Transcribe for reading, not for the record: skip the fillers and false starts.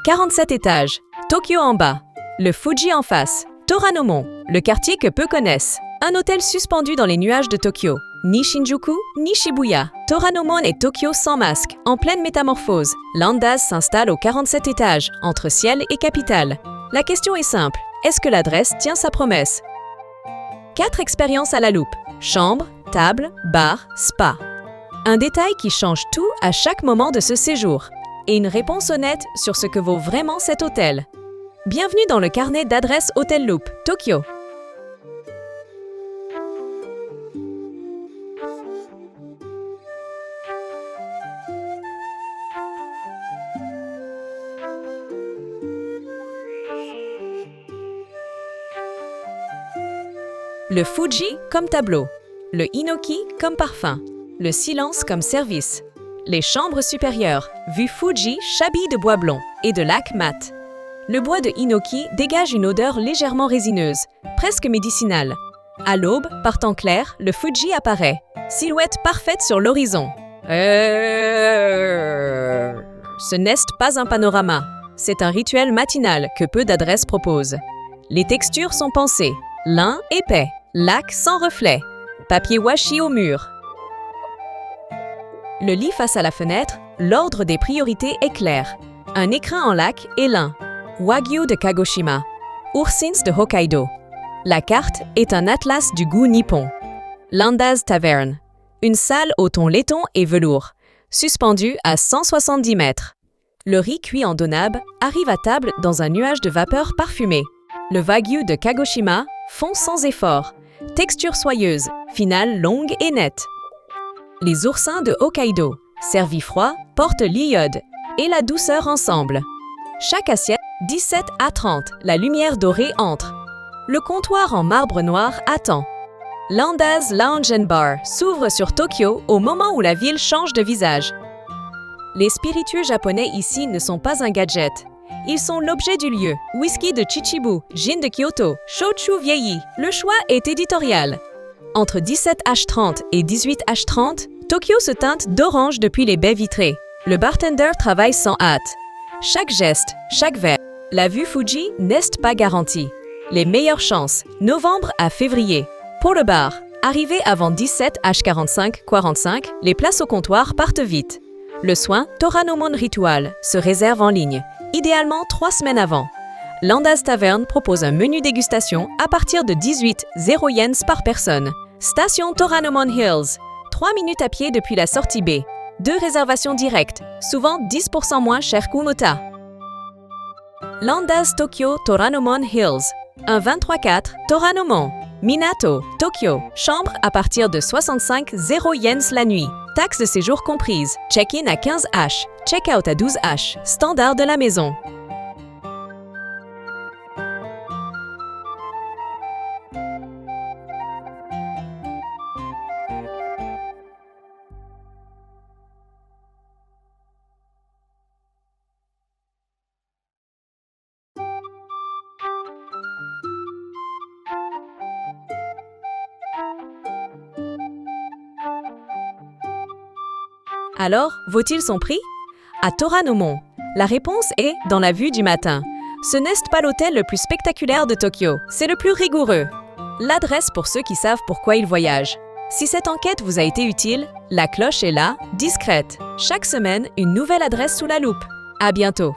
47 étages. Tokyo en bas. Le Fuji en face. Toranomon, le quartier que peu connaissent. Un hôtel suspendu dans les nuages de Tokyo. Ni Shinjuku, ni Shibuya. Toranomon est Tokyo sans masque, en pleine métamorphose. L'Andaz s'installe au 47 étages, entre ciel et capitale. La question est simple, est-ce que l'adresse tient sa promesse? 4 expériences à la loupe. Chambre, table, bar, spa. Un détail qui change tout à chaque moment de ce séjour. Et une réponse honnête sur ce que vaut vraiment cet hôtel. Bienvenue dans le carnet d'adresses Hôtel Loop, Tokyo. Le Fuji comme tableau, le Hinoki comme parfum, le silence comme service, les chambres supérieures, vue Fuji chabille de bois blond et de lac mat. Le bois de Hinoki dégage une odeur légèrement résineuse, presque médicinale. À l'aube, par temps clair, le Fuji apparaît, silhouette parfaite sur l'horizon. Ce n'est pas un panorama, c'est un rituel matinal que peu d'adresses proposent. Les textures sont pensées, lin épais, lac sans reflet, papier washi au mur. Le lit face à la fenêtre, l'ordre des priorités est clair. Un écrin en lac et lin, Wagyu de Kagoshima, Oursins de Hokkaido. La carte est un atlas du goût nippon. L'Andaz Tavern, une salle au ton laiton et velours, suspendue à 170 mètres. Le riz cuit en donabe arrive à table dans un nuage de vapeur parfumée. Le Wagyu de Kagoshima fond sans effort, texture soyeuse, finale longue et nette. Les oursins de Hokkaido, servis froid, portent l'iode et la douceur ensemble. Chaque assiette, 17 à 30, la lumière dorée entre. Le comptoir en marbre noir attend. L'Andaz Lounge and Bar s'ouvre sur Tokyo au moment où la ville change de visage. Les spiritueux japonais ici ne sont pas un gadget. Ils sont l'objet du lieu. Whisky de Chichibu, gin de Kyoto, shochu vieilli. Le choix est éditorial. Entre 17H30 et 18H30, Tokyo se teinte d'orange depuis les baies vitrées. Le bartender travaille sans hâte. Chaque geste, chaque verre. La vue Fuji n'est pas garantie. Les meilleures chances, novembre à février. Pour le bar, arrivé avant 17H45, les places au comptoir partent vite. Le soin, Toranomon Ritual, se réserve en ligne, idéalement 3 semaines avant. L'Andaz Tavern propose un menu dégustation à partir de 18,0 yens par personne. Station Toranomon Hills, 3 minutes à pied depuis la sortie B. 2 réservations directes, souvent 10% moins cher qu'Umota. L'Andaz Tokyo Toranomon Hills, un 23-4 Toranomon. Minato, Tokyo, chambre à partir de 65,0 yens la nuit. Taxes de séjour comprises. Check-in à 15H, check-out à 12H, standard de la maison. Alors, vaut-il son prix? À Toranomon, la réponse est dans la vue du matin. Ce n'est pas l'hôtel le plus spectaculaire de Tokyo, c'est le plus rigoureux. L'adresse pour ceux qui savent pourquoi ils voyagent. Si cette enquête vous a été utile, la cloche est là, discrète. Chaque semaine, une nouvelle adresse sous la loupe. À bientôt!